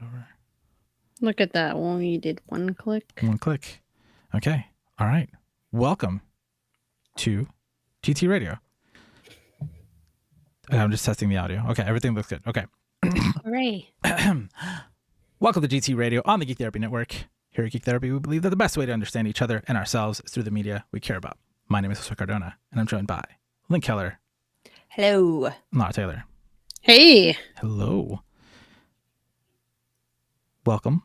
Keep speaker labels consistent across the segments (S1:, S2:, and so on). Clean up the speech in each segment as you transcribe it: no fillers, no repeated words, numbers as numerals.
S1: over.
S2: Look at that. Well, you did one click.
S1: One click. Okay. All right. Welcome to GT Radio. Okay, I'm just testing the audio. Okay, everything looks good. Okay.
S2: Hooray.
S1: Welcome to GT Radio on the Geek Therapy Network. Here at Geek Therapy, we believe that the best way to understand each other and ourselves is through the media we care about. My name is Jose Cardona, and I'm joined by Lynn Keller.
S2: Hello.
S1: Laura Taylor.
S2: Hey.
S1: Hello. Welcome.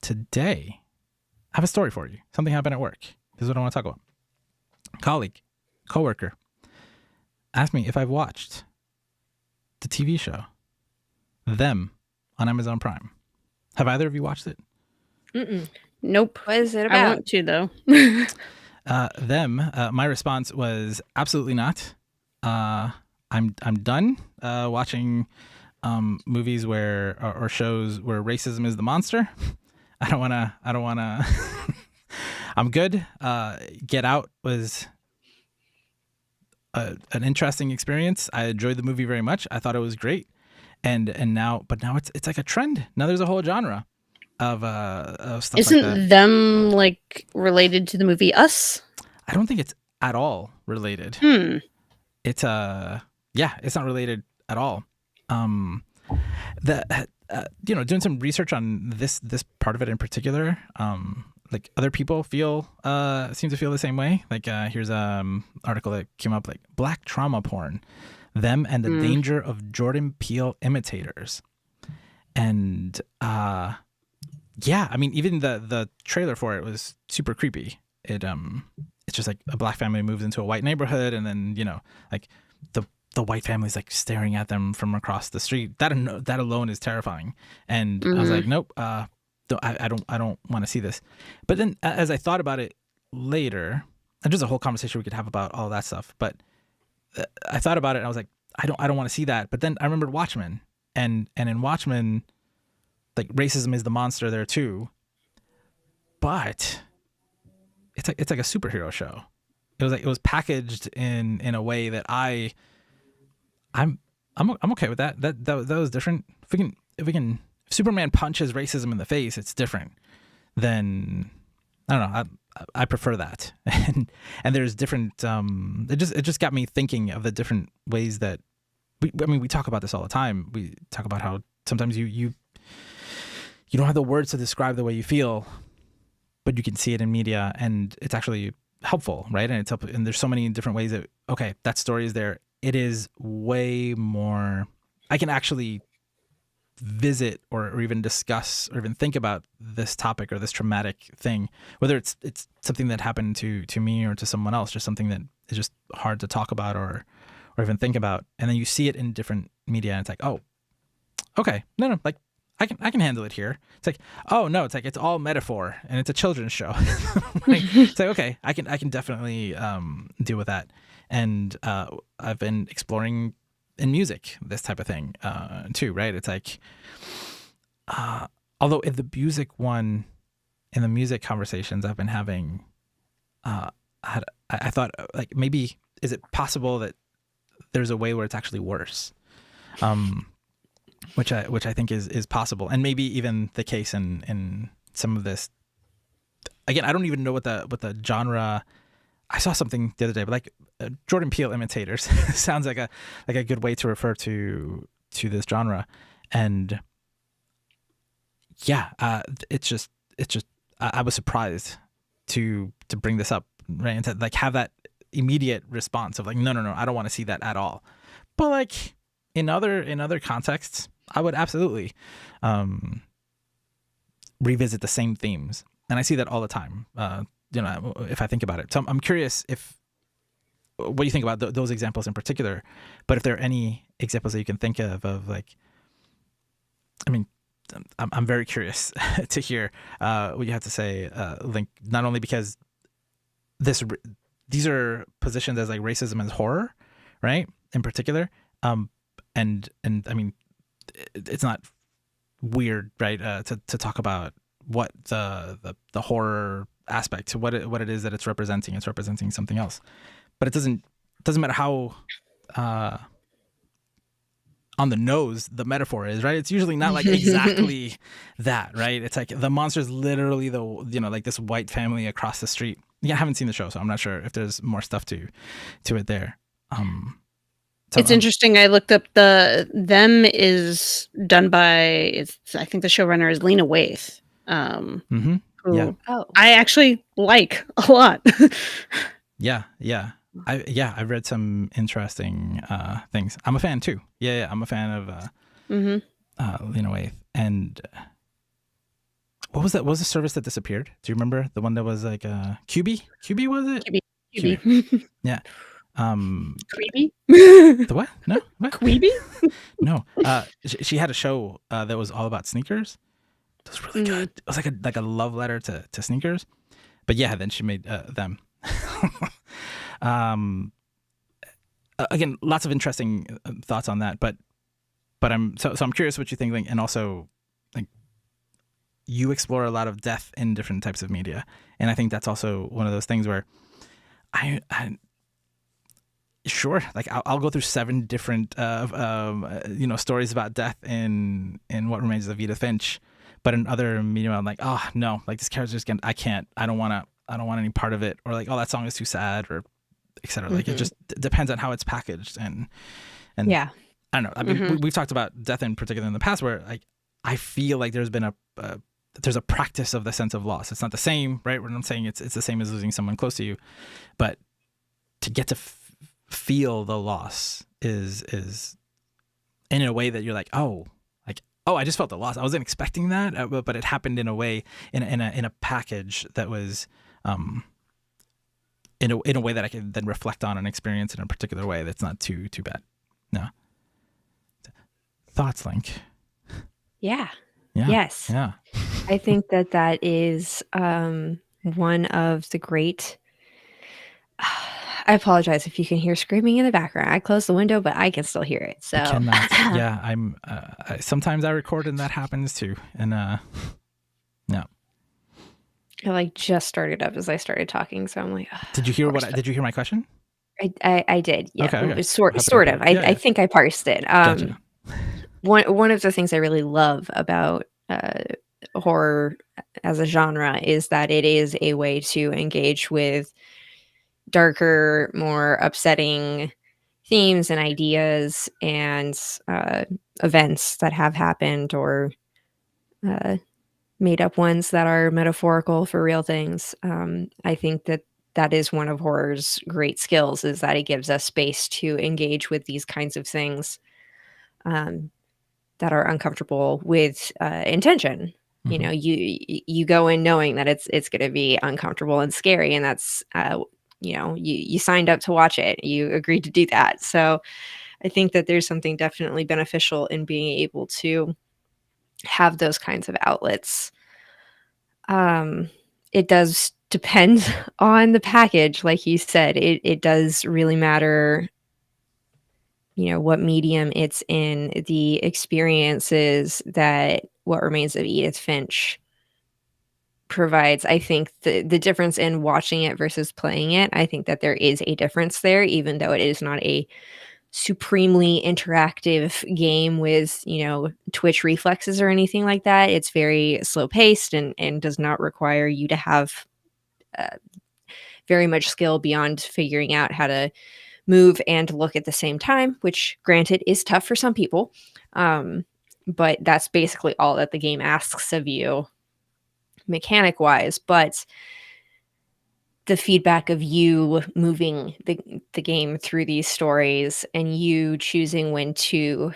S1: Today, I have a story for you. Something happened at work. This is what I want to talk about. Colleague, coworker, asked me if I've watched the TV show Them on Amazon Prime. Have either of you watched it?
S2: Nope.
S3: What is it
S2: I
S3: about?
S2: want to, though.
S1: My response was absolutely not. I'm done watching movies where or shows where racism is the monster. I don't wanna. I'm good. Get Out was an interesting experience. I enjoyed the movie very much. I thought it was great. And now it's like a trend. Now there's a whole genre of stuff
S2: Isn't
S1: like that.
S2: Them like related to the movie Us?
S1: I don't think it's at all related. It's it's not related at all. Doing some research on this part of it in particular, like other people seem to feel the same way. Like here's article that came up, like Black trauma porn, Them and the danger of Jordan Peele imitators. And I mean, even the trailer for it was super creepy. It's just like a black family moves into a white neighborhood, and then like the white family's like staring at them from across the street. That alone is terrifying. And I was like, nope, I don't want to see this. But then as I thought about it later, and there's a whole conversation we could have about all that stuff. But I thought about it and I was like, I don't want to see that. But then I remembered Watchmen, and in Watchmen, like racism is the monster there too. But it's like a superhero show. It was packaged in a way that I'm okay with that. That was different. If Superman punches racism in the face, it's different than, I don't know. I prefer that. And there's different. It just got me thinking of the different ways that we talk about this all the time. We talk about how sometimes you don't have the words to describe the way you feel, but you can see it in media, and it's actually helpful, right? And and there's so many different ways that, okay, that story is there. It is way more. I can actually visit or even discuss or even think about this topic or this traumatic thing, whether it's something that happened to me or to someone else, just something that is just hard to talk about or even think about. And then you see it in different media, and it's like, oh, okay, no, like I can handle it here. It's like, oh no, it's like it's all metaphor and it's a children's show. Right? It's like, okay, I can definitely deal with that. And I've been exploring in music this type of thing too, right? It's like, although in the music conversations I've been having, I thought, like, maybe is it possible that there's a way where it's actually worse, which I think is possible, and maybe even the case in some of this. Again, I don't even know what the genre. I saw something the other day, but like Jordan Peele imitators sounds like a good way to refer to this genre. And it's just I was surprised to bring this up, right? And to like have that immediate response of like, no, I don't want to see that at all. But like in other contexts, I would absolutely revisit the same themes, and I see that all the time. If I think about it. So I'm curious what you think about those examples in particular, but if there are any examples that you can think of like, I mean, I'm very curious to hear what you have to say, Link, not only because these are positioned as like racism and horror, right? In particular. And I mean, it's not weird, right? To talk about what the horror aspect to what it is that it's representing. It's representing something else, but it doesn't matter how on the nose the metaphor is, right? It's usually not like exactly that, right? It's like the monster is literally the, like this white family across the street. Yeah, I haven't seen the show, so I'm not sure if there's more stuff to it there. So,
S2: It's interesting. I looked up them is done by I think the showrunner is Lena Waithe.
S1: Mm-hmm.
S2: Who
S1: Yeah.
S2: I actually like a lot.
S1: Yeah. I've read some interesting things. I'm a fan too. Yeah, I'm a fan of Lena Waithe. And what was that? What was the service that disappeared? Do you remember the one that was like QB? QB was it?
S2: Queeby.
S1: Yeah.
S2: Queeby?
S1: The what? No. What?
S2: Queeby?
S1: No. She had a show that was all about sneakers. It was really good. It was like a love letter to sneakers. But yeah, then she made them. Again, lots of interesting thoughts on that. But I'm curious what you think. Like, and also, like, you explore a lot of death in different types of media, and I think that's also one of those things where I sure, like I'll go through 7 different stories about death in What Remains of Edith Finch, but in other media I'm like, oh no, like this character's gonna, I don't want any part of it, or like, oh, that song is too sad, or etc. Like it just depends on how it's packaged, and
S2: yeah,
S1: I don't know. I mean, we've talked about death in particular in the past, where like I feel like there's been there's a practice of the sense of loss. It's not the same, right? We're not saying it's the same as losing someone close to you, but to get to feel the loss is in a way that you're like, oh, I just felt the loss. I wasn't expecting that, but it happened in a way, in a package that was in a way that I can then reflect on and experience in a particular way that's not too bad. No. Thoughts, Link?
S3: Yeah.
S1: Yeah.
S3: Yes.
S1: Yeah.
S3: I think that is one of the great. I apologize if you can hear screaming in the background. I closed the window, but I can still hear it. So
S1: I cannot. Yeah, I'm. Sometimes I record and that happens too. And yeah.
S3: I like just started up as I started talking, so I'm like.
S1: Did you hear Did you hear my question?
S3: I did. Yeah.
S1: Okay.
S3: Sort of.
S1: Yeah.
S3: I think I parsed it.
S1: Gotcha.
S3: One of the things I really love about horror as a genre is that it is a way to engage with darker, more upsetting themes and ideas and events that have happened, or made up ones that are metaphorical for real things. I think that is one of horror's great skills, is that it gives us space to engage with these kinds of things that are uncomfortable with intention. You know, you go in knowing that it's going to be uncomfortable and scary, and that's you signed up to watch it. You agreed to do that. So I think that there's something definitely beneficial in being able to have those kinds of outlets. It does depend on the package, like you said. It does really matter, what medium it's in. The experiences that What Remains of Edith Finch provides, I think the difference in watching it versus playing it, I think that there is a difference there, even though it is not a supremely interactive game with, twitch reflexes or anything like that. It's very slow paced and does not require you to have very much skill beyond figuring out how to move and look at the same time, which granted is tough for some people. But that's basically all that the game asks of you mechanic wise. But the feedback of you moving the game through these stories and you choosing when to,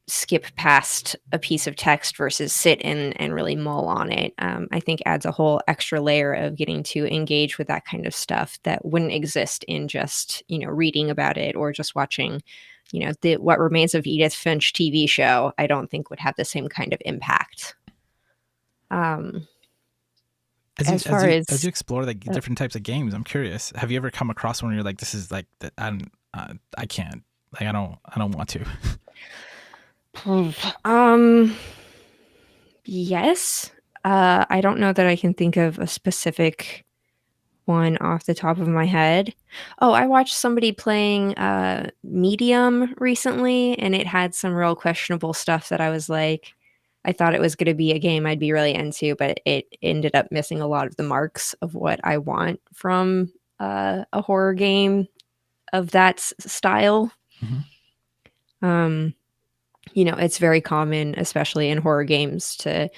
S3: skip past a piece of text versus sit and really mull on it, I think adds a whole extra layer of getting to engage with that kind of stuff that wouldn't exist in just, reading about it or just watching, the What Remains of Edith Finch TV show. I don't think would have the same kind of impact.
S1: As you explore like different types of games, I'm curious. Have you ever come across one where you're like, this is like, I can't, like, I don't want to.
S3: Yes. I don't know that I can think of a specific one off the top of my head. Oh, I watched somebody playing Medium recently, and it had some real questionable stuff that I was like, I thought it was going to be a game I'd be really into, but it ended up missing a lot of the marks of what I want from a horror game of that style.
S1: Mhm.
S3: It's very common, especially in horror games, to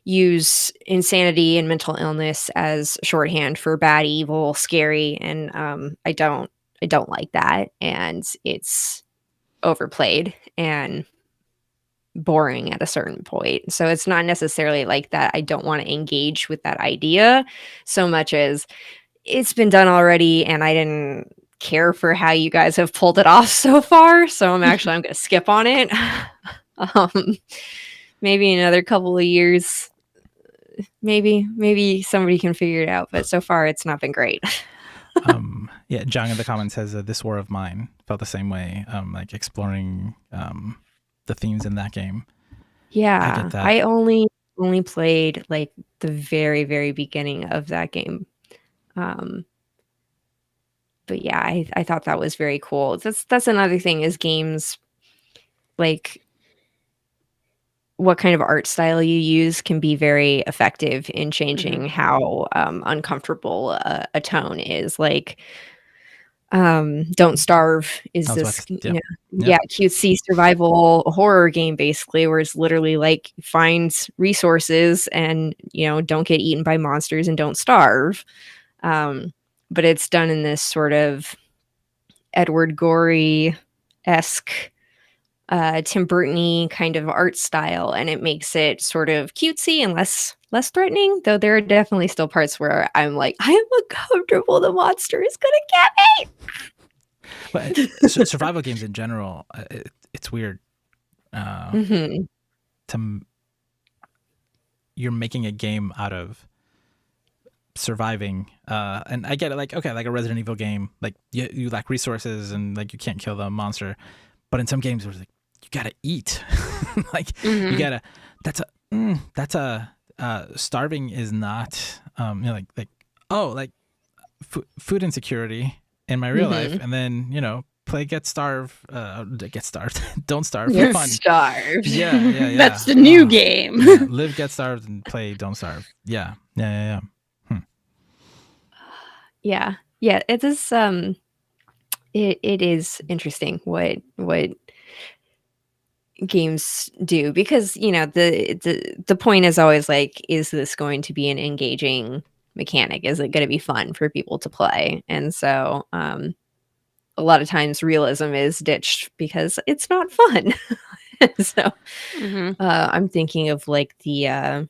S3: use insanity and mental illness as shorthand for bad, evil, scary, and I don't like that, and it's overplayed and boring at a certain point. So it's not necessarily like that I don't want to engage with that idea so much as it's been done already and I didn't care for how you guys have pulled it off so far. So I'm going to skip on it. um, maybe another couple of years, maybe somebody can figure it out. But so far, it's not been great.
S1: Yeah, Jung in the comments says This War of Mine felt the same way, like exploring the themes in that game. I
S3: Yeah,
S1: get that.
S3: I only played like the very, very beginning of that game. But yeah, I thought that was very cool. That's another thing is games, like what kind of art style you use can be very effective in changing how uncomfortable a tone is. Like, Don't Starve is
S1: I was about
S3: this,
S1: to, yep.
S3: yeah, cutesy survival horror game basically, where it's literally like find resources and don't get eaten by monsters and don't starve. But it's done in this sort of Edward Gorey-esque, Tim Burton-y kind of art style, and it makes it sort of cutesy and less threatening. Though there are definitely still parts where I'm like, I am uncomfortable. The monster is gonna get me.
S1: But survival games in general, it's weird. You're making a game out of surviving, and I get it. Like, okay, like a Resident Evil game, like you lack resources and like you can't kill the monster. But in some games, it's like you gotta eat. Like you gotta. That's a starving is not like food insecurity in my real life, and then play Get Starved, Don't Starve for fun.
S2: Starved.
S1: Yeah.
S2: That's the new game.
S1: Yeah. Live Get Starved and play Don't Starve. Yeah.
S3: Yeah, it is. It is interesting what games do, because the point is always like, is this going to be an engaging mechanic? Is it going to be fun for people to play? And so a lot of times realism is ditched because it's not fun. So I'm thinking of like the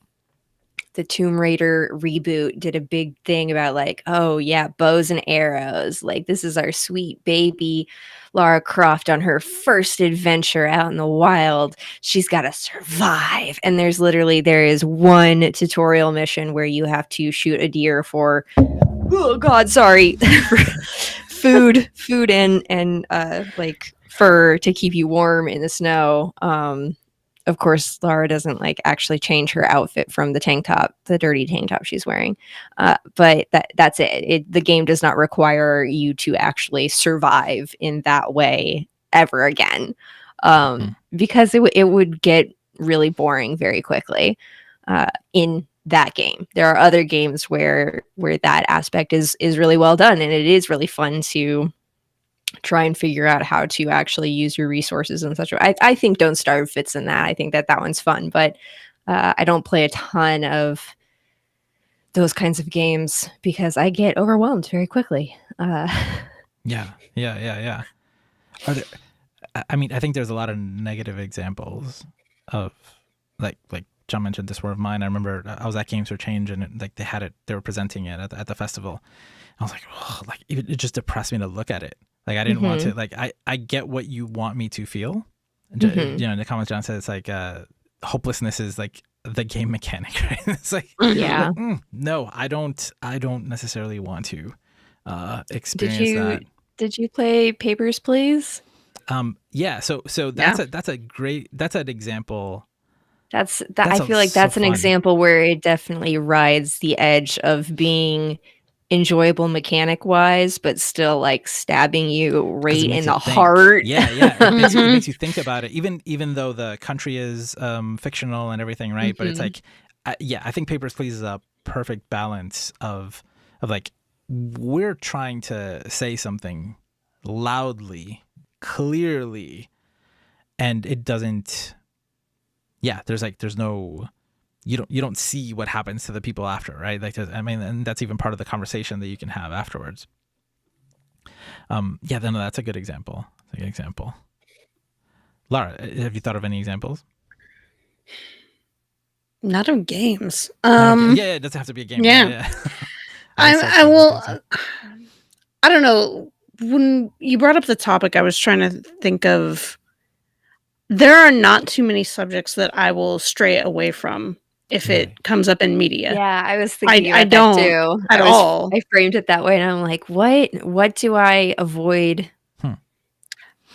S3: Tomb Raider reboot did a big thing about like, oh yeah, bows and arrows. Like, this is our sweet baby Lara Croft on her first adventure out in the wild. She's got to survive. And there is one tutorial mission where you have to shoot a deer for, oh God, sorry, food and like fur to keep you warm in the snow. Of course, Lara doesn't like actually change her outfit from the dirty tank top she's wearing. But that's it. The game does not require you to actually survive in that way ever again, because it would get really boring very quickly in that game. There are other games where that aspect is really well done, and it is really fun to try and figure out how to actually use your resources in such a way. I think Don't Starve fits in that. I think that one's fun, but I don't play a ton of those kinds of games because I get overwhelmed very quickly.
S1: Yeah. Are there, I think there's a lot of negative examples of like John mentioned This War of Mine. I remember I was at Games for Change and they were presenting it at the festival. I was like, oh, like it just depressed me to look at it. Like I didn't want to, like, I get what you want me to feel. In the comments, John said it's like hopelessness is like the game mechanic, right? It's like,
S3: yeah.
S1: No, I don't necessarily want to experience that.
S3: Did you play Papers, Please?
S1: Yeah. So that's an example.
S3: I feel like that's an example where it definitely rides the edge of being enjoyable mechanic wise, but still like stabbing you
S1: 'Cause it
S3: right
S1: makes
S3: in
S1: you
S3: the
S1: think.
S3: heart.
S1: Yeah, yeah. It makes
S2: Mhm.
S1: you think about it. Even though the country is fictional and everything, right? But it's
S3: Mhm.
S1: like, I think Papers, Please is a perfect balance of like, we're trying to say something loudly, clearly, and it doesn't. Yeah, there's no, you don't see what happens to the people after, right? Like, I mean, and that's even part of the conversation that you can have afterwards. Yeah, no, that's a good example. That's a good example. Lara, have you thought of any examples?
S2: Not of games.
S1: Yeah, it doesn't have to be a game. Yeah,
S2: Yeah.
S1: yeah. I was
S2: I
S1: looking
S2: will.
S1: at some.
S2: I don't know. When you brought up the topic, I was trying to think of. There are not too many subjects that I will stray away from if
S1: Really?
S2: it comes up in media.
S3: Yeah, I was thinking
S2: I
S3: about that
S2: don't
S3: too.
S2: at all.
S3: I framed it that way, and I'm like, what do I avoid
S1: Hmm.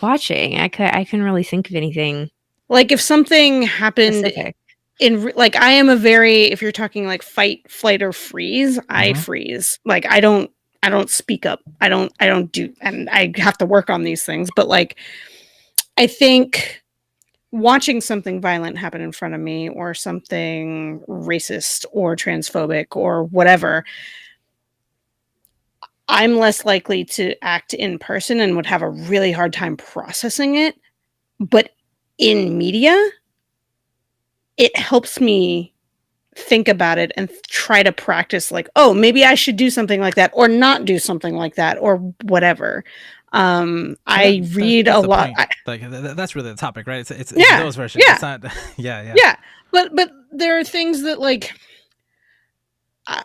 S3: watching? I couldn't really think of anything
S2: Like if something happened
S3: specific.
S2: like I am a very, if you're talking like fight, flight, or freeze, I
S1: Mhm.
S2: freeze. Like I don't speak up. I don't do, and I have to work on these things. But like I think watching something violent happen in front of me, or something racist or transphobic or whatever, I'm less likely to act in person and would have a really hard time processing it. But in media, it helps me think about it and try to practice, like, oh, maybe I should do something like that or not do something like that or whatever.
S1: So
S2: I read a
S1: that's the
S2: lot.
S1: point. Like, that's really the topic, right? It's
S2: Yeah,
S1: those versions.
S2: yeah,
S1: It's not. Yeah, yeah.
S2: yeah. But there are things that I-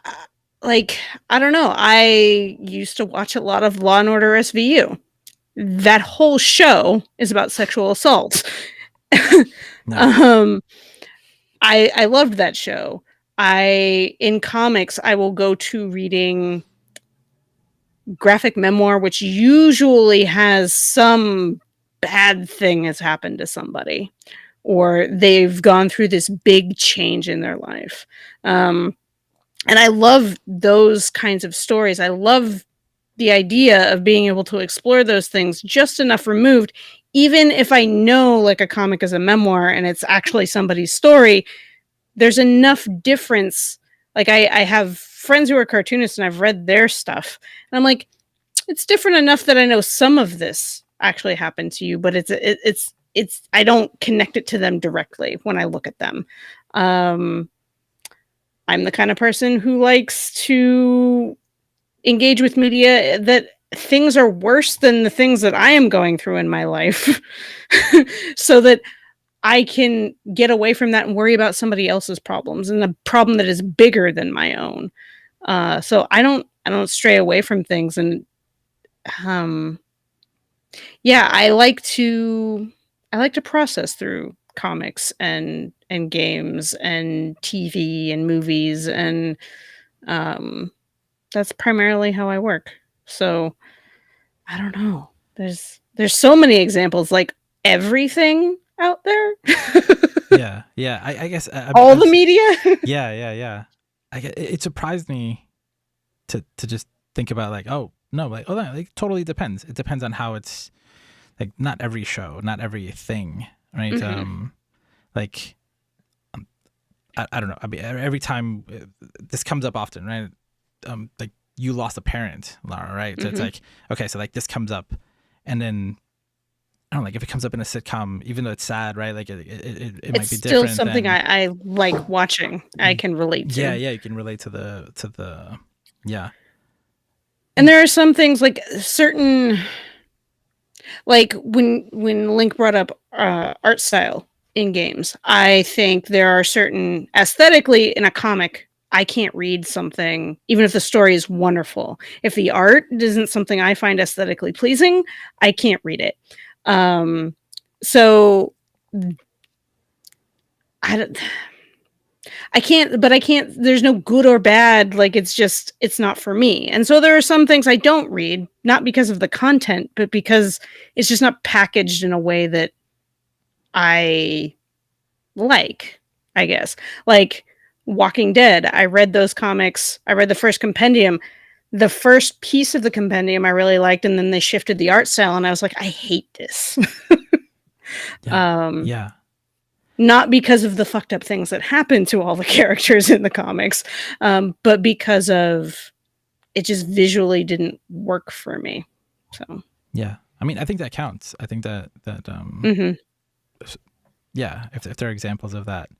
S2: like I don't know. I used to watch a lot of Law and Order SVU. That whole show is about sexual assault.
S1: No.
S2: um, I loved that show. In comics, I will go to reading graphic memoir, which usually has some bad thing has happened to somebody, or they've gone through this big change in their life. And I love those kinds of stories. I love the idea of being able to explore those things just enough removed, even if I know like a comic is a memoir and it's actually somebody's story, there's enough difference. Like I have friends who are cartoonists and I've read their stuff. And I'm like, it's different enough that I know some of this actually happened to you, but it's I don't connect it to them directly when I look at them. Um, I'm the kind of person who likes to engage with media that things are worse than the things that I am going through in my life, so that I can get away from that and worry about somebody else's problems and the problem that is bigger than my own. So I don't stray away from things, and um, yeah, I like to process through comics and games and TV and movies, and um, that's primarily how I work. So I don't know. There's so many examples, like everything out there.
S1: Yeah, yeah. I guess
S2: All the media.
S1: Yeah, yeah, yeah. It surprised me to just think about, like, oh no, like, oh, no, it totally depends. It depends on how it's, like, not every show, not every thing, right?
S2: Mhm.
S1: Like, I don't know. I mean, every time this comes up often, right? Like, you lost a parent, Lara, right? So it's
S2: Mhm.
S1: like, okay, so like this comes up, and then I don't know, like, if it comes up in a sitcom, even though it's sad, right? Like, it
S2: It's
S1: might be
S2: still
S1: different
S2: something
S1: than.
S2: I like watching. I can relate
S1: Yeah,
S2: to.
S1: yeah, you can relate to the yeah.
S2: And
S1: And
S2: there are some things like certain, like when Link brought up art style in games, I think there are certain aesthetically in a comic I can't read something even if the story is wonderful. If the art isn't something I find aesthetically pleasing, I can't read it. Um, so I don't, I can't, there's no good or bad. Like it's just, it's not for me. And so there are some things I don't read, not because of the content, but because it's just not packaged in a way that I like, I guess. Like Walking Dead, I read those comics, I read the first compendium. the first piece of the compendium I really liked, and then they shifted the art style, and I was like, I hate this.
S1: Yeah.
S2: Not because of the fucked up things that happen to all the characters in the comics, but because of it just visually didn't work for me. So
S1: Yeah. I mean, I think that counts. I think that
S2: mhm.
S1: yeah, if there are examples of that.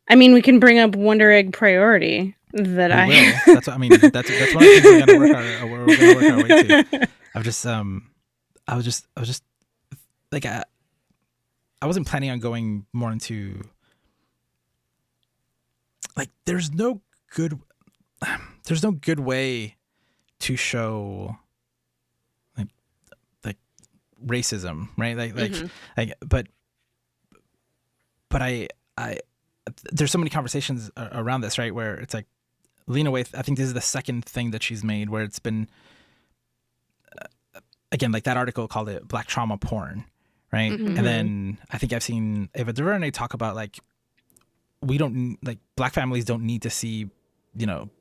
S2: I mean, we can bring up Wonder Egg Priority that
S1: We
S2: I
S1: will. That's what I mean. That's one of the things we're gonna work our way to. I was just like I wasn't planning on going more into like there's no good way to show like racism, right? But I there's so many conversations around this, right, where it's like Lena Waithe, I think this is the second thing that she's made where it's been again, like that article called it black trauma porn, right?
S3: Mhm.
S1: And then I think I've seen Ava DuVernay talk about like black families don't need to see,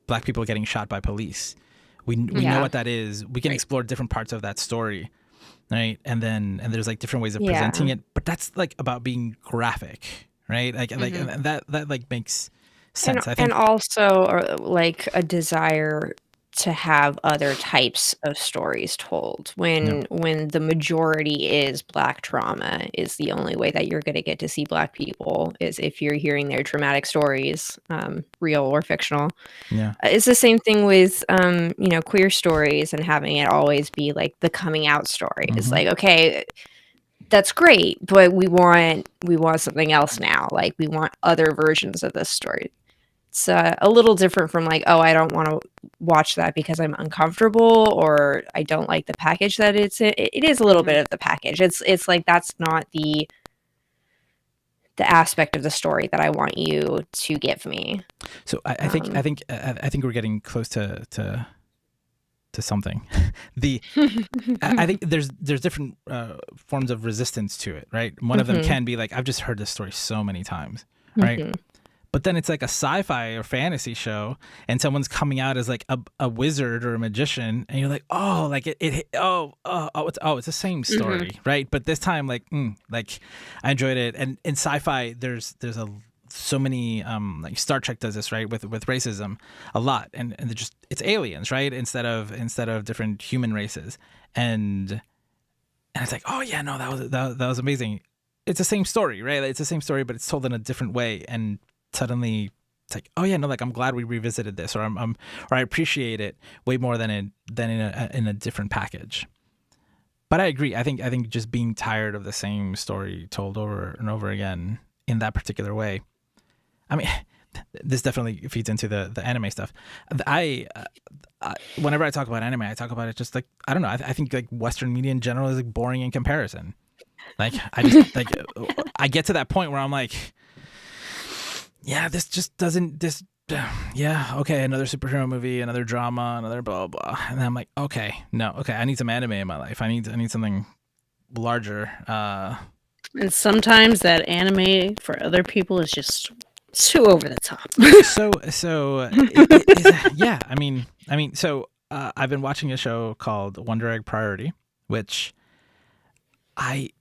S1: black people getting shot by police. We know
S3: Yeah.
S1: what that is. We can explore different parts of that story, right? And there's like different ways of
S3: Yeah.
S1: presenting it, but that's like about being graphic, right? Like and that like makes sense. I think
S3: And also like a desire to have other types of stories told when the majority is black trauma is the only way that you're going to get to see black people is if you're hearing their traumatic stories, real or fictional.
S1: yeah.
S3: It's the same thing with queer stories and having it always be like the coming out story. It's like, okay, that's great, but we want something else now. Like we want other versions of this story. It's a little different from like, oh, I don't want to watch that because I'm uncomfortable or I don't like the package that it's in. It is a little bit of the package. It's like that's not the aspect of the story that I want you to give me.
S1: So I think we're getting close to something. I think there's different forms of resistance to it, right? One of them can be like, I've just heard this story so many times, right? But then it's like a sci-fi or fantasy show, and someone's coming out as like a wizard or a magician, and you're like, oh, like it's the same story, right? But this time, like I enjoyed it, and in sci-fi, there's so many like Star Trek does this, right, with racism a lot, and it's aliens, right, instead of different human races, and it's like, oh yeah, no, that was amazing. It's the same story, right? It's the same story, but it's told in a different way, and suddenly it's like, oh yeah, no, like I'm glad we revisited this, or or I appreciate it way more than in a different package. But I agree. I think just being tired of the same story told over and over again in that particular way. I mean, this definitely feeds into the anime stuff. Whenever I talk about anime, I talk about it just like, I don't know. I think like Western media in general is like boring in comparison. Like I just like I get to that point where I'm like, yeah, this just doesn't yeah, okay, another superhero movie, another drama, another blah blah. And then I'm like, okay, I need some anime in my life. I need something larger.
S2: And sometimes that anime for other people is just too over the top.
S1: Yeah, I mean, so I've been watching a show called Wonder Egg Priority, which I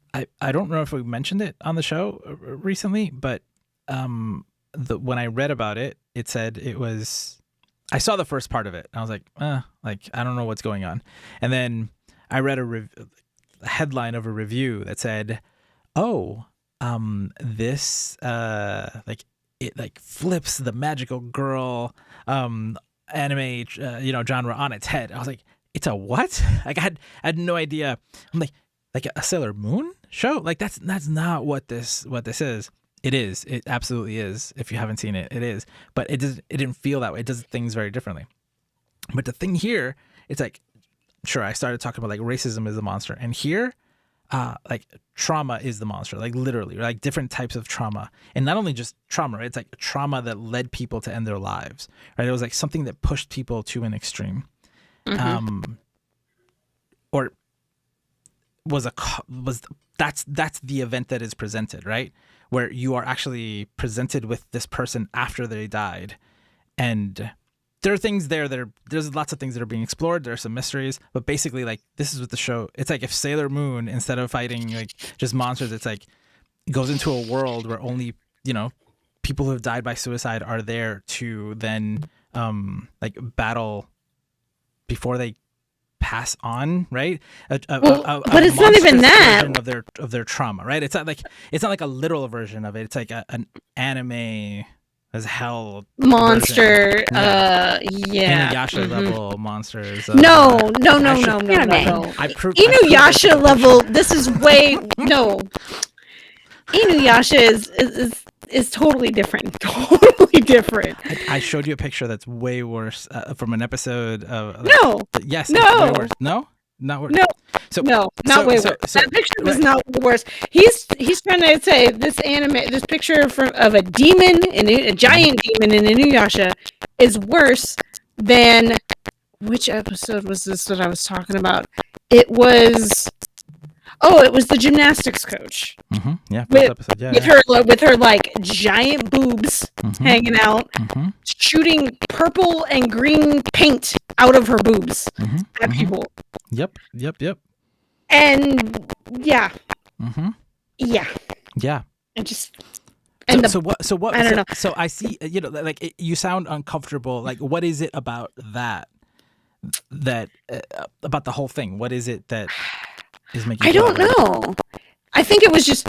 S1: don't know if we mentioned it on the show recently, but when I read about it, it said it was. I saw the first part of it, and I was like, like I don't know what's going on, and then I read a headline of a review that said, "Oh, this like it like flips the magical girl anime genre on its head." I was like, "It's a what?" Like I had no idea. I'm like a Sailor Moon show? Like that's not what this is. It is. It absolutely is. If you haven't seen it, it is. But it didn't feel that way. It does things very differently. But the thing here, it's like, sure, I started talking about like racism is the monster, and here, like trauma is the monster. Like literally, like different types of trauma, and not only just trauma. Right? It's like trauma that led people to end their lives. Right? It was like something that pushed people to an extreme, or that's the event that is presented, right? Where you are actually presented with this person after they died, and there are things there that there's lots of things that are being explored. There are some mysteries, but basically, like, this is what the show. It's like if Sailor Moon, instead of fighting like just monsters, it's like it goes into a world where only people who have died by suicide are there to then like battle before they pass on, right?
S2: But it's not even that
S1: of their trauma, right? It's not like a literal version of it. It's like an anime as hell
S2: monster.
S1: Yeah.
S2: Yeah.
S1: Inuyasha level monsters.
S2: No.
S1: I proved
S2: Inuyasha level. This is way no. Inuyasha is totally different. Totally different.
S1: I showed you a picture that's way worse from an episode of.
S2: No.
S1: Yes.
S2: No.
S1: It's way worse. No. Not worse.
S2: No.
S1: So,
S2: no, not way worse. That picture was not worse. He's trying to say this picture of a demon and a giant demon in Inuyasha is worse than which episode was this that I was talking about? It was the gymnastics coach.
S1: Mm-hmm. Yeah,
S2: with her like giant boobs hanging out, shooting purple and green paint out of her boobs at people.
S1: Yep.
S2: And yeah. Yeah. And just
S1: so what? I don't know. So I see. Like you sound uncomfortable. Like, what is it about that about the whole thing? What is it that is making?
S2: I don't know. I think it was just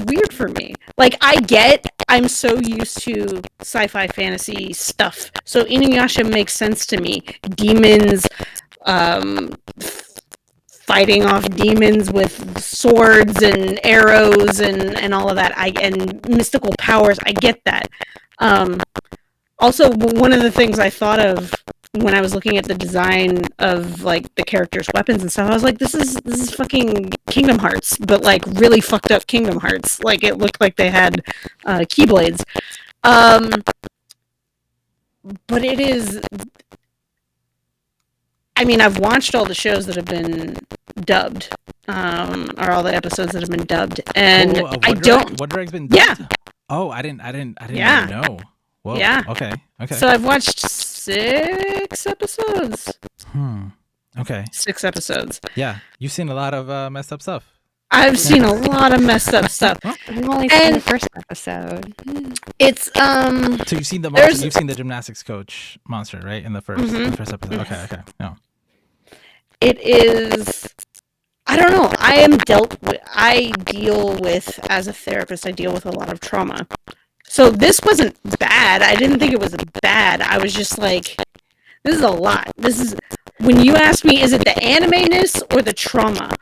S2: weird for me. Like I'm so used to sci-fi fantasy stuff, so Inuyasha makes sense to me. Demons, fighting off demons with swords and arrows and all of that. And mystical powers. I get that. Also, one of the things I thought of when I was looking at the design of like the characters' weapons and stuff, I was like, this is fucking Kingdom Hearts, but like really fucked up Kingdom Hearts. Like it looked like they had keyblades. But it is. I mean, I've watched all the shows that have been dubbed, or all the episodes that have been dubbed, and I don't.
S1: Wonder Egg's been dubbed?
S2: Yeah.
S1: Oh, I didn't even know. Whoa.
S2: Yeah.
S1: Okay.
S2: So I've watched 6 episodes.
S1: Okay.
S2: 6 episodes.
S1: Yeah, you've seen a lot of messed up stuff.
S2: I've seen a lot of messed up stuff.
S3: I've only seen the first episode.
S2: It's
S1: So you've seen the monster, you've seen the gymnastics coach monster, right? In the first episode.
S2: Yes.
S1: Okay. No.
S2: It is. I don't know. I deal with, as a therapist, I deal with a lot of trauma. So this wasn't bad. I didn't think it was bad. I was just like, this is a lot. This is, when you ask me, is it the anime-ness or the trauma?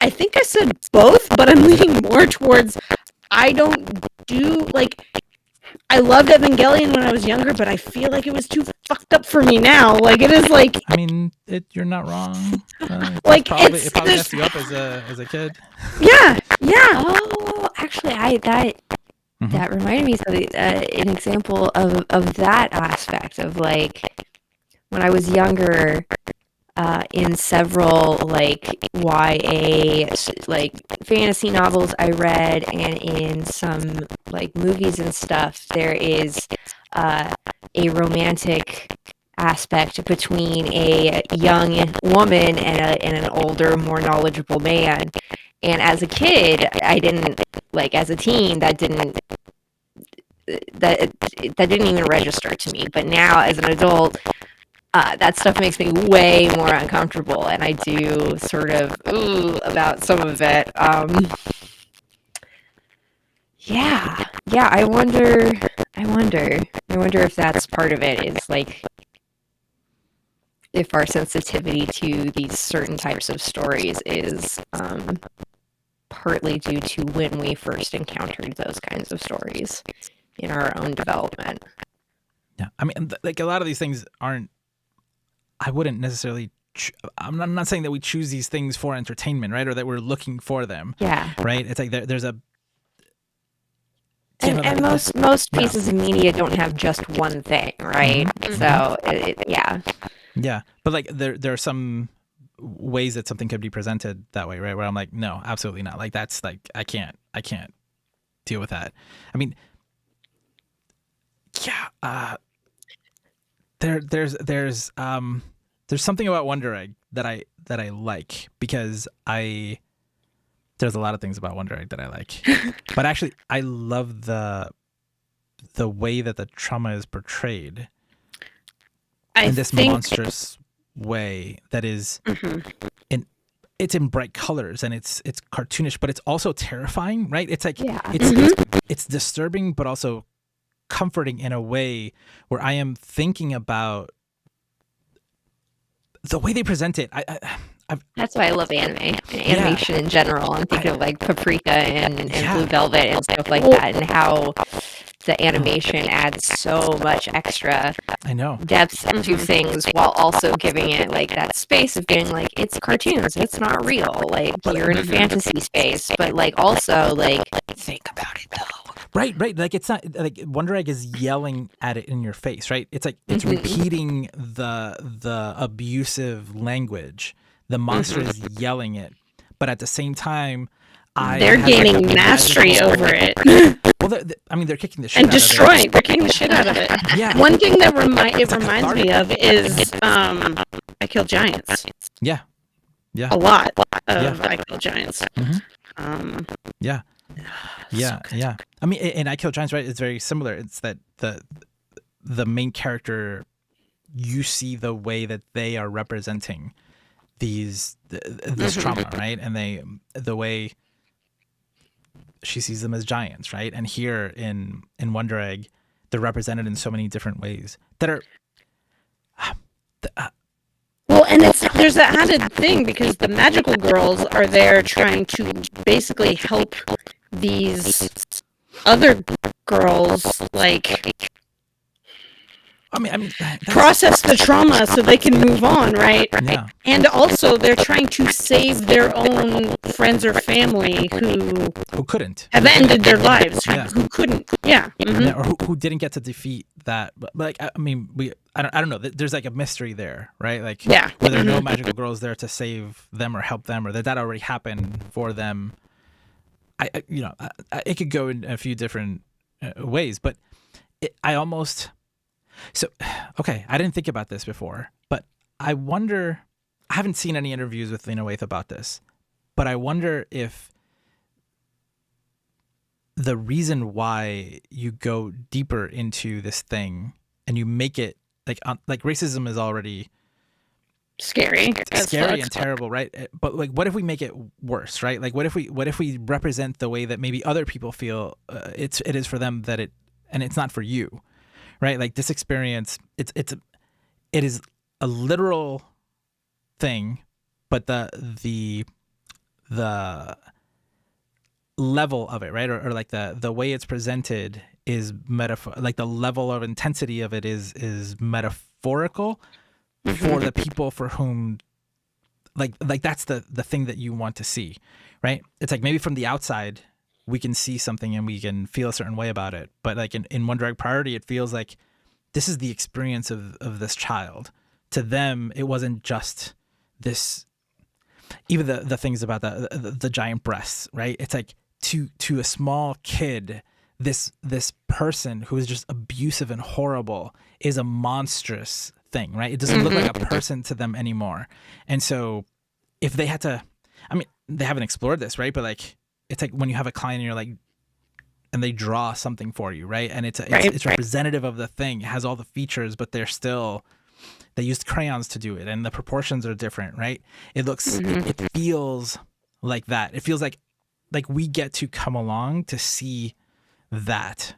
S2: I think I said both, but I'm leaning more towards, I don't do, like, I loved Evangelion when I was younger, but I feel like it was too fucked up for me now. Like, it is like...
S1: I mean, you're not wrong.
S2: Like,
S1: it probably messed you up as a kid.
S2: Yeah.
S3: Oh, actually, that reminded me of an example of that aspect of, like, when I was younger, in several, like, YA, like, fantasy novels I read, and in some, like, movies and stuff, there is a romantic aspect between a young woman and an older, more knowledgeable man. And as a kid, I didn't, like, as a teen, that didn't even register to me. But now, as an adult, that stuff makes me way more uncomfortable, and I do sort of about some of it. Yeah. I wonder if that's part of it. Is like if our sensitivity to these certain types of stories is partly due to when we first encountered those kinds of stories in our own development.
S1: Yeah, I mean, like a lot of these things aren't. I wouldn't necessarily. I'm not saying that we choose these things for entertainment, right? Or that we're looking for them.
S3: Yeah.
S1: Right. It's like there's a.
S3: And most pieces of media don't have just one thing, right? So yeah.
S1: Yeah, but like there are some ways that something could be presented that way, right? Where I'm like, no, absolutely not. Like that's like I can't deal with that. I mean, yeah. there's something about Wonder Egg that I like, because there's a lot of things about Wonder Egg that I like, but actually I love the way that the trauma is portrayed in this monstrous way that is it's in bright colors, and it's cartoonish, but it's also terrifying, right? It's like it's disturbing, but also comforting in a way where I am thinking about the way they present it.
S3: That's why I love animation in general. I'm thinking of like Paprika and Blue Velvet and stuff like that, and how the animation adds so much extra depth to things, while also giving it like that space of being like, it's cartoons, it's not real, like you're in a fantasy space, but like also like think about it though.
S1: Right. Like, it's not like Wonder Egg is yelling at it in your face, right? It's like it's repeating the abusive language. The monster is yelling it, but at the same time,
S2: they're gaining mastery over it.
S1: Well, they're kicking the shit
S2: and
S1: out
S2: destroying.
S1: of it.
S2: They're kicking the shit out of it.
S1: Yeah.
S2: One thing that reminds me of is I Kill Giants.
S1: Yeah.
S2: A lot of I Kill Giants.
S1: Yeah. I mean, in I Kill Giants, right? It's very similar. It's that the main character, you see the way that they are representing this trauma, right? And the way she sees them as giants, right? And here in Wonder Egg, they're represented in so many different ways that are
S2: well, and there's that added thing, because the magical girls are there trying to basically help these other girls, like,
S1: I mean,
S2: process the trauma so they can move on, right?
S1: Yeah.
S2: And also, they're trying to save their own friends or family who
S1: couldn't
S2: have ended their lives,
S1: Yeah.
S2: who couldn't, yeah.
S1: Yeah, or who didn't get to defeat that. But like, I mean, I don't know. There's like a mystery there, right? Like,
S2: Yeah.
S1: were there no magical girls there to save them or help them, or that already happened for them? It could go in a few different ways, but okay, I didn't think about this before, but I wonder, I haven't seen any interviews with Lena Waithe about this, but I wonder if the reason why you go deeper into this thing and you make it like racism is already
S2: Scary
S1: and terrible, right? But like, what if we make it worse, right? Like, what if we represent the way that maybe other people feel it is for them, and it's not for you, right? Like, this experience, it is a literal thing, but the level of it, right, or like the way it's presented is metaphor. Like, the level of intensity of it is metaphorical for the people for whom, like that's the thing that you want to see, right? It's like, maybe from the outside we can see something and we can feel a certain way about it, but like in Wonder Egg Priority, it feels like this is the experience of this child. To them, it wasn't just this, even the things about the giant breasts, right? It's like, to a small kid, this person who is just abusive and horrible is a monstrous thing, right? It doesn't look like a person to them anymore. And so if they had to, I mean, they haven't explored this, right? But like, it's like when you have a client and you're like, and they draw something for you, right? And it's representative of the thing. It has all the features, but they used crayons to do it, and the proportions are different, right? It feels like that. It feels like we get to come along to see that.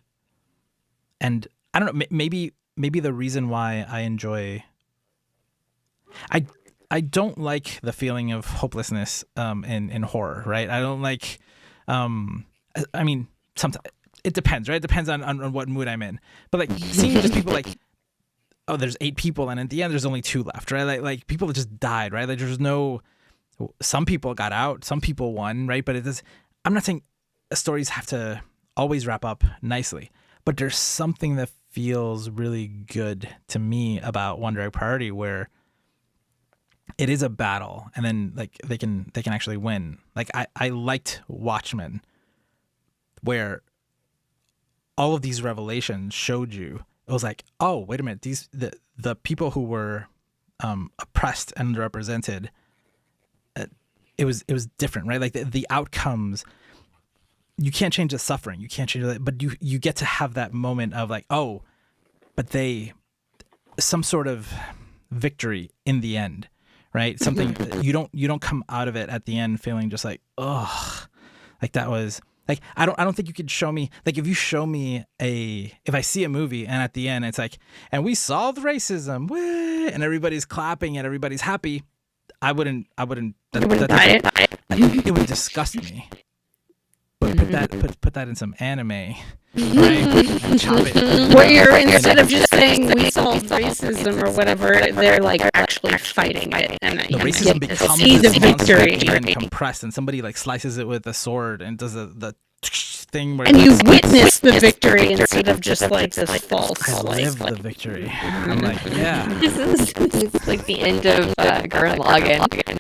S1: And I don't know, maybe the reason why I enjoy, I don't like the feeling of hopelessness in horror, right? I don't like, I mean, sometimes it depends, right? It depends on what mood I'm in. But like, seeing just people like, oh, there's 8 people, and at the end there's only 2 left, right? Like people just died, right? Like, there's no, some people got out, some people won, right? But I'm not saying stories have to always wrap up nicely, but there's something that feels really good to me about Wonder Egg Priority, where it is a battle, and then like they can actually win. Like, I liked Watchmen, where all of these revelations showed you, it was like, oh, wait a minute, the people who were oppressed and underrepresented, it was different, right? Like the outcomes, you can't change the suffering, you can't change that, but you get to have that moment of like, oh, but some sort of victory in the end, right? Something you don't come out of it at the end feeling just like, oh, like that was like, I don't think you could show me, like if you show me if I see a movie and at the end it's like, and we solved racism, wah, and everybody's clapping and everybody's happy, I wouldn't it would disgust me. But put that in some anime, right? And chop it.
S2: Where instead of just saying we solved racism or whatever, they're like actually fighting it, and
S1: The
S2: you
S1: racism
S2: get to
S1: becomes
S2: see the
S1: this monster
S2: victory.
S1: and compressed, and somebody like slices it with a sword and does the thing where
S2: And you
S1: it's-
S2: witness the victory instead of just like this false.
S1: I
S2: like,
S1: live the victory. I'm like, yeah.
S3: It's like the end of Gurren Lagann.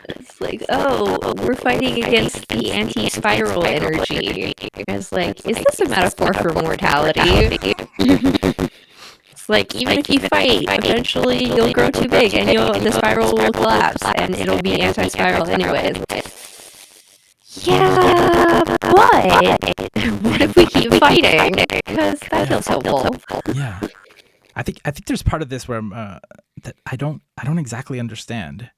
S3: It's like, oh, we're fighting against the anti-spiral energy. It's like, is this a metaphor for mortality? It's like, even if you fight, eventually you'll grow too big and the spiral will collapse and it'll be anti-spiral anyways. Yeah, but what if we keep fighting? Because that feels hopeful.
S1: Yeah, I think there's part of this where that I don't exactly understand,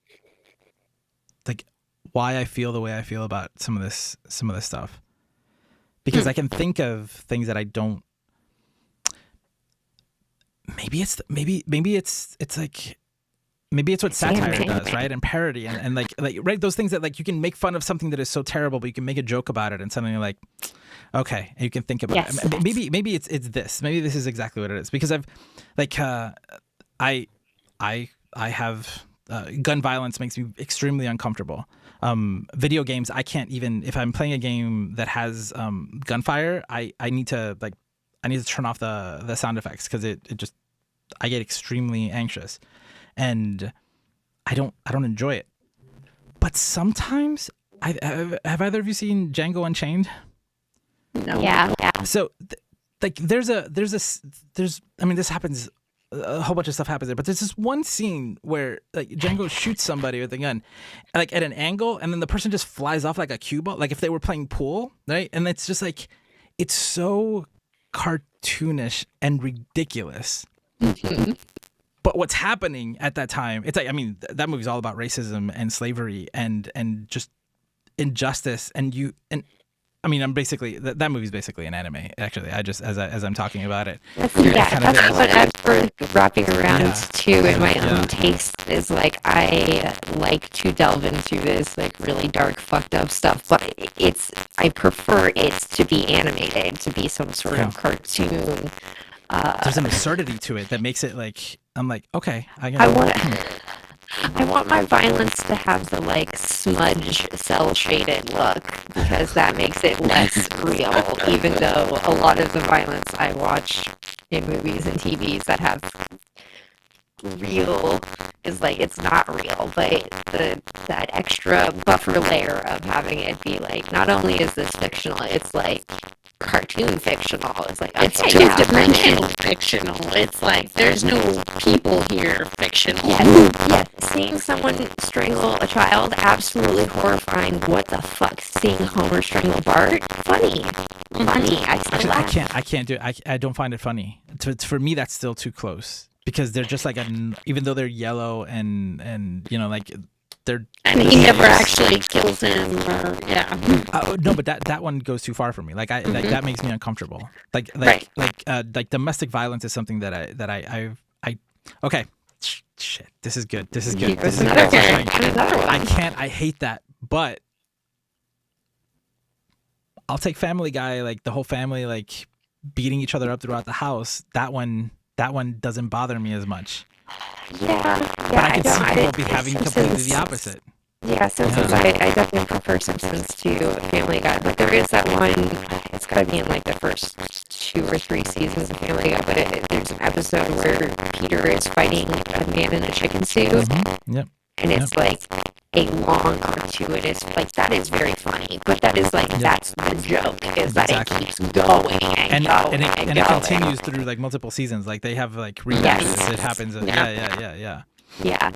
S1: like why I feel the way I feel about some of this stuff, because I can think of things that I don't. Maybe it's like. Maybe it's what satire does, right? And parody and like right, those things that like you can make fun of something that is so terrible, but you can make a joke about it and suddenly you're like, okay, and you can think about it. Maybe it's this. Maybe this is exactly what it is, because I've like I have gun violence makes me extremely uncomfortable. Video games, I can't even, if I'm playing a game that has gunfire, I need to turn off the sound effects, because it just, I get extremely anxious. And I don't enjoy it. But sometimes, have either of you seen Django Unchained?
S2: No.
S3: Yeah.
S1: So, like, there's I mean, this happens, a whole bunch of stuff happens there, but there's this one scene where like Django shoots somebody with a gun, like at an angle, and then the person just flies off like a cue ball, like if they were playing pool, right? And it's just like, it's so cartoonish and ridiculous. But what's happening at that time, it's like, I mean, that movie's all about racism and slavery and just injustice. And I mean, I'm basically, that movie's basically an anime, actually. I just, as I'm talking about it.
S3: That's
S1: kind of
S3: what I'm wrapping around
S1: Yeah.
S3: to in my own taste, is like, I like to delve into this like really dark, fucked up stuff, but I prefer it to be animated, to be some sort of cartoon.
S1: There's an absurdity to it that makes it like, I'm like, okay,
S3: I want my violence to have the like smudge cell shaded look, because that makes it less real, even though a lot of the violence I watch in movies and TVs that have real is like, it's not real, but that extra buffer layer of having it be like, not only is this fictional, it's like cartoon fictional. It's like, okay,
S2: It's two-dimensional fictional. It's like there's no people here fictional.
S3: Yeah, seeing someone strangle a child, absolutely horrifying. What the fuck? Seeing Homer strangle Bart, funny. I still laugh.
S1: I can't do it. I don't find it funny. For me, that's still too close, because they're just like even though they're yellow and you know, like they're.
S2: And he never actually kills him, or
S1: No, but that one goes too far for me. Like that makes me uncomfortable. Like domestic violence is something that I okay. Shit, this is good. This is good. This is
S3: Another
S1: good.
S3: one.
S1: I hate that, but I'll take Family Guy, like the whole family like beating each other up throughout the house. That one doesn't bother me as much.
S3: Yeah,
S1: But I can see people be having completely the opposite.
S3: Yeah, Simpsons, I definitely prefer Simpsons to Family Guy, but there is that one, it's gotta be in like the first 2 or 3 seasons of Family Guy, but there's an episode where Peter is fighting a man in a chicken suit,
S1: Yep.
S3: and it's like, a long, gratuitous, like, that is very funny, but that is like, that's the joke, is that
S1: Exactly.
S3: it keeps going and going
S1: and it continues through like multiple seasons. Like they have like rematches.
S3: Yes.
S1: It happens.
S3: Yeah.
S1: Yeah.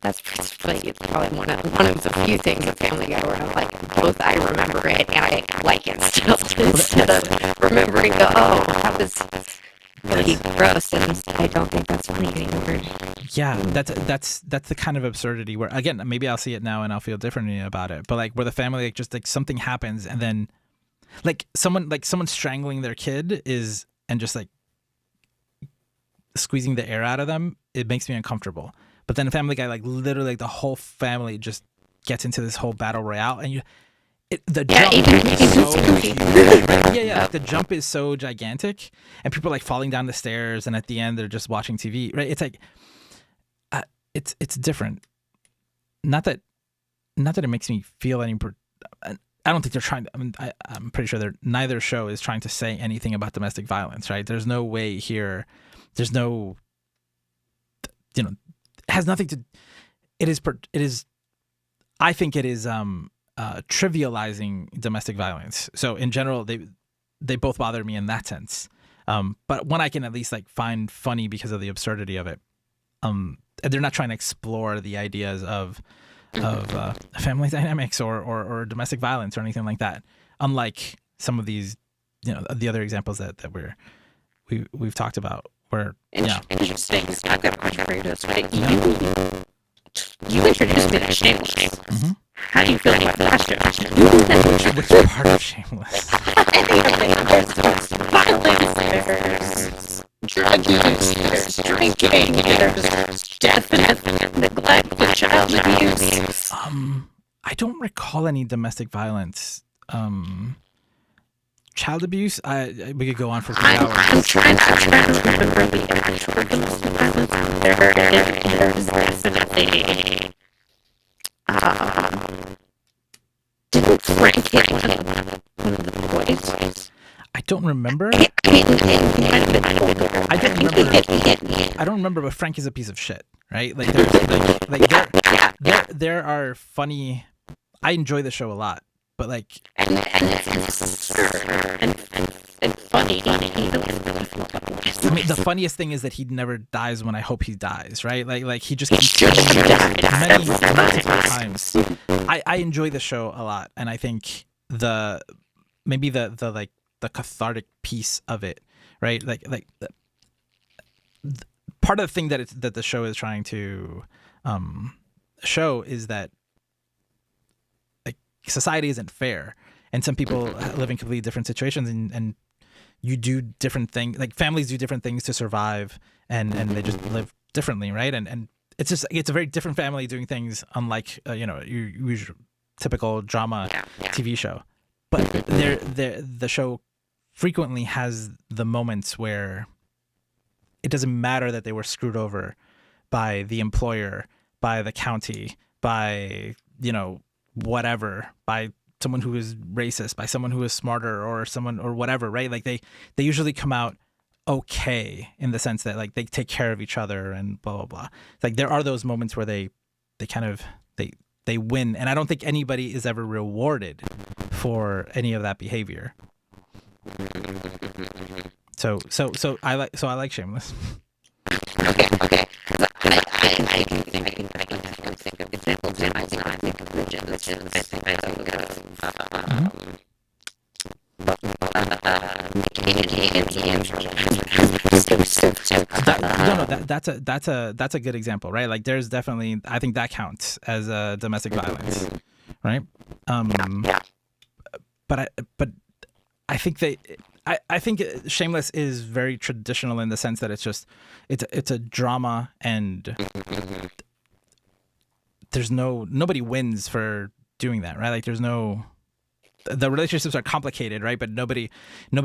S3: That's probably one of the few things of Family Guy where I'm like, both I remember it and I like it still, instead of remembering that was really gross, and I don't think that's funny anymore.
S1: Yeah, that's the kind of absurdity where, again, maybe I'll see it now and I'll feel differently about it. But like where the family, like, just like something happens and then like someone strangling their kid and just like squeezing the air out of them, it makes me uncomfortable. But then Family Guy, like literally, like the whole family just gets into this whole battle royale, and the jump is so huge. Like the jump is so gigantic, and people are like falling down the stairs, and at the end they're just watching TV. Right? It's like, it's different. Not that it makes me feel any. I don't think they're trying to. I mean, I'm pretty sure neither show is trying to say anything about domestic violence. Right? There's no way here. There's no. It has nothing to. It is. I think it is trivializing domestic violence. So in general, they both bother me in that sense. But one I can at least like find funny because of the absurdity of it. And they're not trying to explore the ideas of family dynamics or domestic violence or anything like that. Unlike some of these, the other examples that we've talked about. Where
S3: Interesting. I've got a question for you. You introduced me to Shameless.
S1: Mm-hmm.
S3: How do you feel about that show?
S1: Which part of Shameless?
S3: There's violence, there's drug use, there's drinking, there's definite neglect and child abuse.
S1: I don't recall any domestic violence. Child abuse, we could go on for 3 hours.
S3: I'm trying to remember the actual domestic violence. There's definitely. Didn't Frank hit one of the boys?
S1: I don't remember.
S3: I mean, he might have been older.
S1: I don't remember. I don't remember, but Frank is a piece of shit, right? Like, there are funny. I enjoy the show a lot. But like,
S3: and funny.
S1: I mean, the funniest thing is that he never dies when I hope he dies, right? Like he just keeps many multiple times. I enjoy the show a lot, and I think the cathartic piece of it, right? Part of the thing that the show is trying to show is that society isn't fair, and some people live in completely different situations, and you do different things, like families do different things to survive, and they just live differently, right? And it's a very different family doing things, unlike your usual typical drama TV show. But the show frequently has the moments where it doesn't matter that they were screwed over by the employer, by the county, by whatever, by someone who is racist, by someone who is smarter, or someone or whatever, right? Like they usually come out okay in the sense that like they take care of each other and blah blah blah. Like there are those moments where they kind of they win, and I don't think anybody is ever rewarded for any of that behavior. So I like Shameless.
S3: Okay. I can think of examples in my mind. I think of Legends. I think
S1: that's a good example, right? Like there's definitely, I think that counts as domestic violence, right? But I think I think Shameless is very traditional in the sense that it's a drama, and there's nobody wins for doing that, right? Like the relationships are complicated, right? But nobody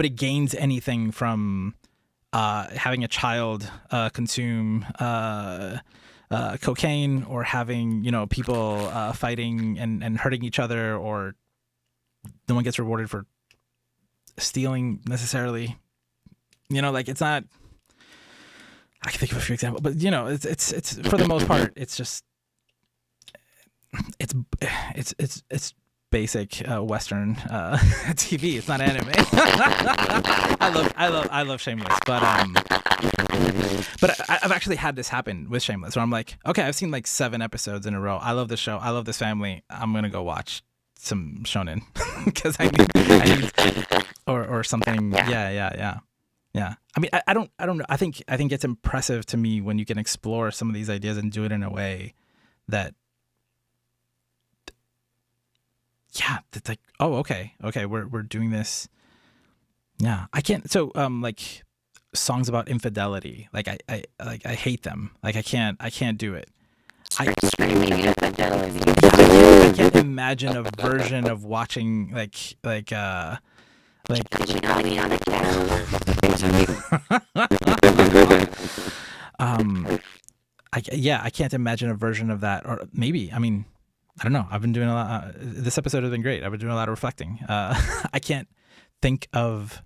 S1: gains anything from having a child consume cocaine, or having people fighting and hurting each other, or no one gets rewarded for stealing necessarily. Like it's not. I can think of a few examples, but it's for the most part, it's just it's it's basic Western TV. It's not anime. I love Shameless, but I've actually had this happen with Shameless, where I'm like, okay, I've seen like 7 episodes in a row. I love this show. I love this family. I'm gonna go watch some shonen because I need or something. Yeah. I mean, I don't know. I think it's impressive to me when you can explore some of these ideas and do it in a way that, yeah, it's like, oh, okay, we're doing this. Yeah, I can't. So, like songs about infidelity, like I hate them. Like I can't do it.
S4: Screaming infidelity.
S1: I can't imagine a version of watching like
S4: Gianni on a
S1: I can't imagine a version of that, or maybe, I mean, I don't know. I've been doing a lot. This episode has been great. I've been doing a lot of reflecting. I can't think of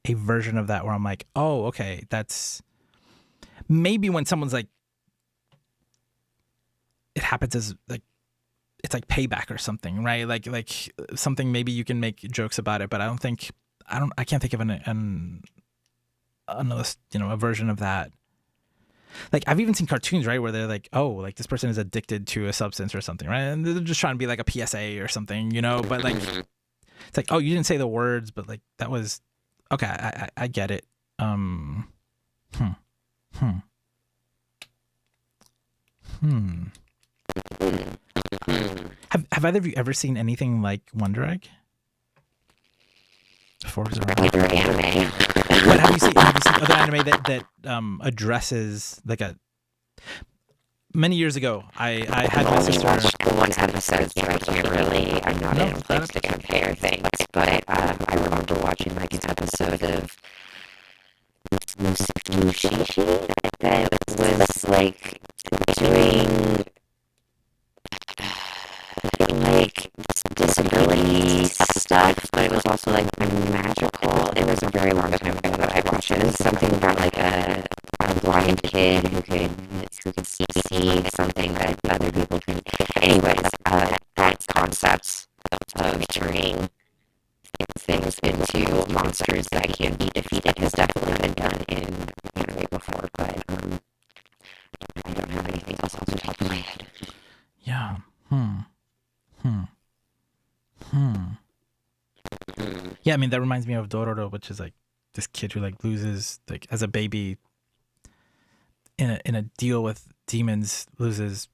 S1: a version of that where I'm like, oh, okay, that's maybe when someone's like, it happens as like, it's like payback or something, right? Like something maybe you can make jokes about it, but I can't think of another, a version of that. Like I've even seen cartoons, right, where they're like, oh, like this person is addicted to a substance or something, right? And they're just trying to be like a PSA or something, but like, it's like, oh, you didn't say the words, but like that was, okay, I get it. Have either of you ever seen anything like Wonder Egg? Before it was around.
S4: Other anime.
S1: But have you seen other anime that addresses like a? Many years ago, I had my sister.
S4: Watched the one episode, so I can't really. I'm not in a place to compare things, but I remember watching like an episode of Mushishi that was like doing like disability stuff, but it was also like magical. It was a very long time ago that I watched it. It was something about like a blind kid who could see something that other people can. Anyways, that concept of turning things into monsters that can be defeated has definitely been done in anime before, but I don't have anything else off the top of my head.
S1: Yeah. Yeah, I mean that reminds me of Dororo, which is like this kid who like loses, like as a baby in a deal with demons, loses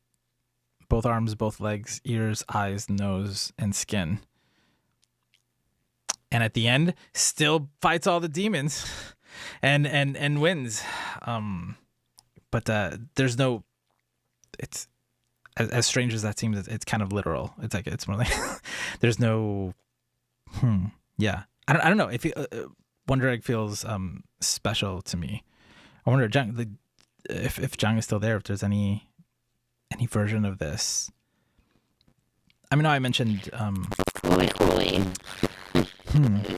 S1: both arms, both legs, ears, eyes, nose, and skin. And at the end, still fights all the demons and wins. But there's no, it's as strange as that seems, it's kind of literal. It's like, it's more like there's no, yeah. I don't know if Wonder Egg feels special to me. I wonder if Jang is still there, if there's any version of this. I mean, I mentioned
S4: Fooly Cooly.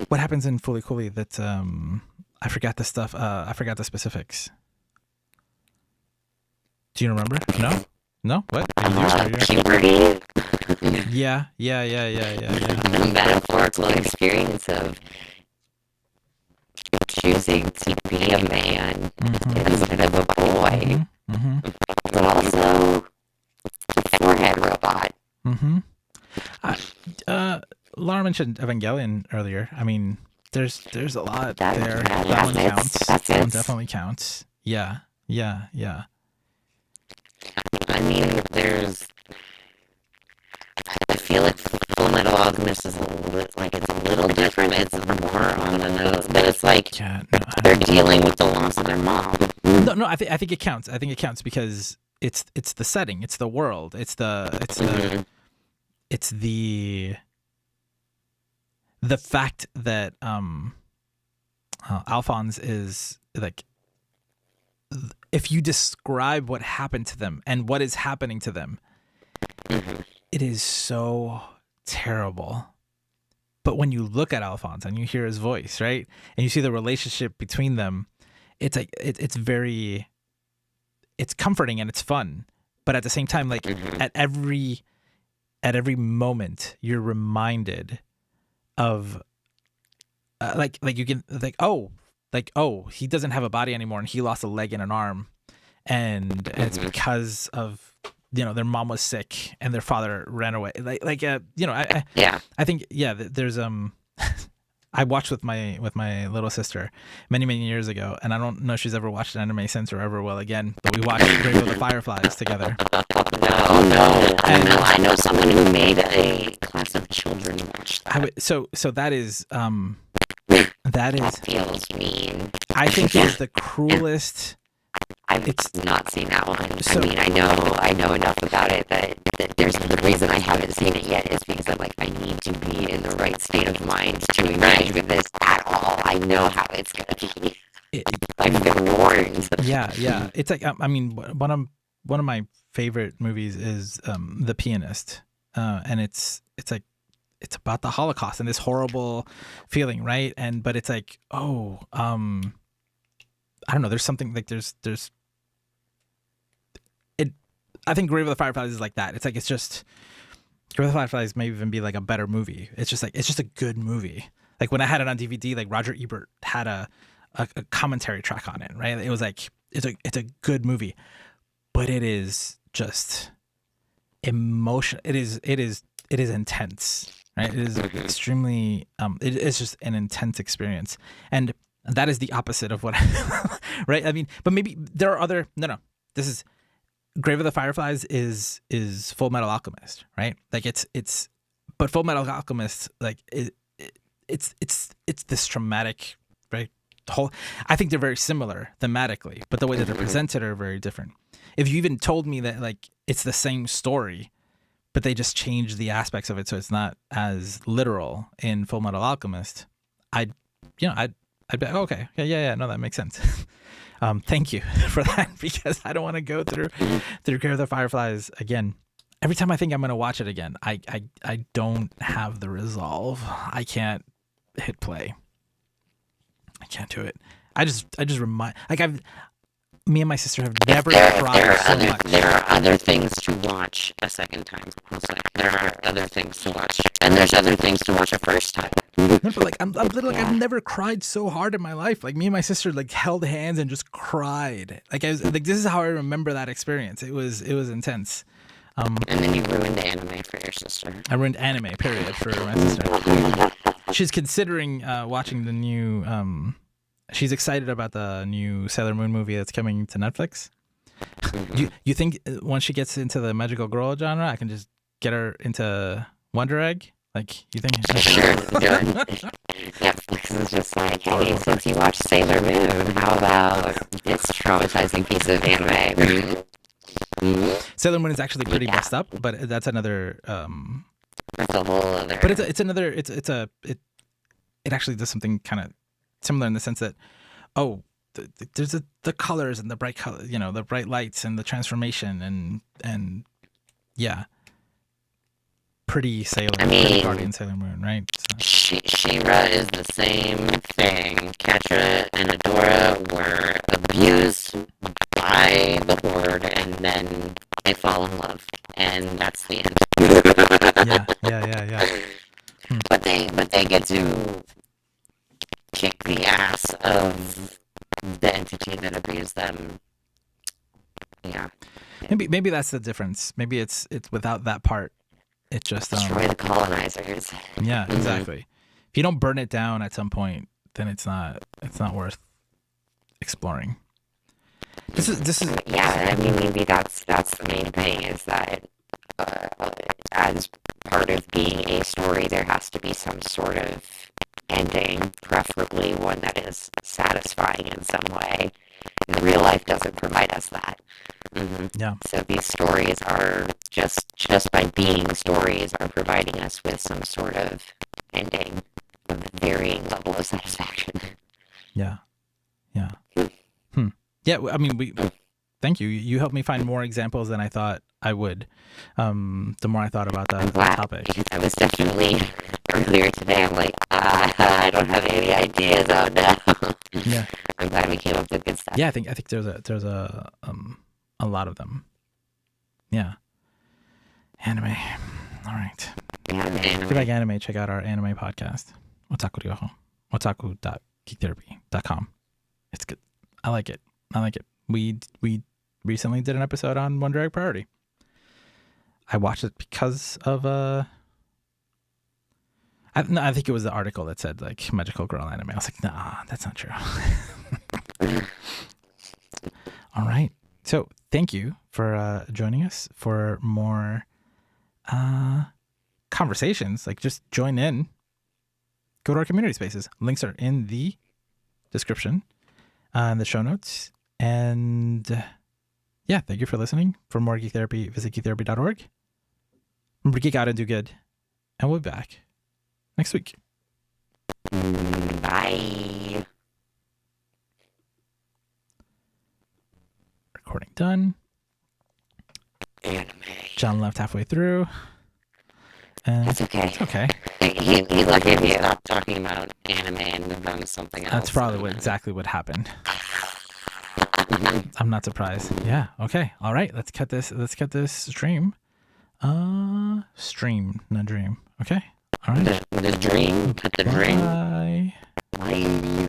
S1: What happens in Fooly Cooly that I forgot the stuff. I forgot the specifics. Do you remember? No? What?
S4: Puberty.
S1: Yeah.
S4: The metaphorical experience of choosing to be a man instead of a boy. But also forehead robot.
S1: Laura mentioned Evangelion earlier. I mean, there's a lot there.
S4: That
S1: one counts.
S4: That
S1: one definitely counts. Yeah.
S4: I mean, I feel like Full Metal Alchemist is it's a little different. It's more on the nose, but it's like they're dealing with the loss of their mom.
S1: No, I think it counts. I think it counts because it's the setting, it's the world, it's the fact that Alphonse is like, if you describe what happened to them and what is happening to them, it is so terrible. But when you look at Alphonse and you hear his voice, right, and you see the relationship between them, it's like it's very, it's comforting and it's fun. But at the same time, like at every at every moment you're reminded of like you can oh he doesn't have a body anymore and he lost a leg and an arm, and it's because of their mom was sick and their father ran away. I think there's I watched with my little sister many years ago, and I don't know if she's ever watched an anime since or ever will again. But we watched Grave of the Fireflies together.
S4: No. I know someone who made a class of children watch that.
S1: So that is
S4: That feels mean.
S1: I think is the cruelest.
S4: I've not seen that one. So, I mean, I know enough about it that there's the reason I haven't seen it yet is because I'm like, I need to be in the right state of mind to engage with this at all. I know how it's gonna be. I've been warned.
S1: Yeah. It's like I mean, one of my favorite movies is The Pianist, and it's like it's about the Holocaust and this horrible feeling, right? But it's like, I don't know. There's something like there's it. I think Grave of the Fireflies is like that. It's like Grave of the Fireflies may even be like a better movie. It's just a good movie. Like when I had it on DVD, like Roger Ebert had a commentary track on it, right? It was like it's a good movie, but it is just emotion. It is intense, right? It is extremely. It is just an intense experience, and that is the opposite of what, right? I mean, but maybe there are other. No. This is Grave of the Fireflies is Full Metal Alchemist, right? Like but Full Metal Alchemist, like it's this traumatic, right? I think they're very similar thematically, but the way that they're presented are very different. If you even told me that like it's the same story, but they just changed the aspects of it so it's not as literal in Full Metal Alchemist, I'd be like, okay, yeah, no, that makes sense. Thank you for that, because I don't want to go through Grave of the Fireflies again. Every time I think I'm going to watch it again, I don't have the resolve. I can't hit play. I can't do it. I just remind, like me and my sister have never cried so much.
S4: There are other things to watch a second time. There are other things to watch, and there's other things to watch a first time.
S1: No, but like I'm literally like, I've never cried so hard in my life. Like me and my sister like held hands and just cried. Like I was like, this is how I remember that experience. It was intense.
S4: And then you ruined anime for your sister.
S1: I ruined anime, period, for my sister. She's considering watching the new. She's excited about the new Sailor Moon movie that's coming to Netflix. You think once she gets into the magical girl genre, I can just get her into Wonder Egg? Like, you think?
S4: Sure, good. Netflix is just like, hey, since you watched Sailor Moon, how about this traumatizing piece of anime?
S1: Sailor Moon is actually pretty messed up, but that's another.
S4: That's a whole other.
S1: But it actually does something kind of similar in the sense that, there's the colors and the bright color, the bright lights and the transformation and yeah, pretty Sailor. Pretty Guardian Sailor Moon, right? So.
S4: She-Ra is the same thing. Catra and Adora were abused by the Horde, and then they fall in love, and that's the end.
S1: Yeah.
S4: But they get to kick the ass of the entity that abused them. Yeah.
S1: Maybe that's the difference. Maybe it's without that part. It just
S4: destroy the colonizers.
S1: Yeah, exactly. If you don't burn it down at some point, then it's not worth exploring. This is
S4: yeah. I mean, maybe that's the main thing is that as part of being a story, there has to be some sort of ending, preferably one that is satisfying in some way. And real life doesn't provide us that.
S1: Yeah.
S4: So these stories are just by being stories are providing us with some sort of ending of varying level of satisfaction.
S1: Yeah. Yeah. I mean, thank you. You helped me find more examples than I thought I would. The more I thought about that topic,
S4: I was definitely earlier today. I'm like, I don't have any ideas. Oh no.
S1: Yeah.
S4: I'm glad we came up with good stuff.
S1: Yeah, I think there's a lot of them. Yeah. Anime. All right.
S4: Yeah,
S1: If you like anime, check out our anime podcast, Otaku Ryoho, otaku.geektherapy.com. It's good. I like it. We recently did an episode on One Direct Priority. I watched it because of I think it was the article that said like magical girl anime. I was like, nah, that's not true. All right. So thank you for joining us for more conversations. Like, just join in. Go to our community spaces. Links are in the description, in the show notes. And yeah, thank you for listening. For more Geek Therapy, visit geektherapy.org. Remember to geek out and do good. And we'll be back next week.
S4: Bye.
S1: Recording done.
S4: Anime.
S1: John left halfway through. And
S4: That's okay.
S1: it's okay.
S4: He lucky if he stopped talking about anime and moved on to something else.
S1: That's probably exactly what happened. I'm not surprised. Yeah. Okay. All right. Let's cut this stream. Stream, not dream. Okay. All right.
S4: The dream. The dream.
S1: Bye.
S4: Bye.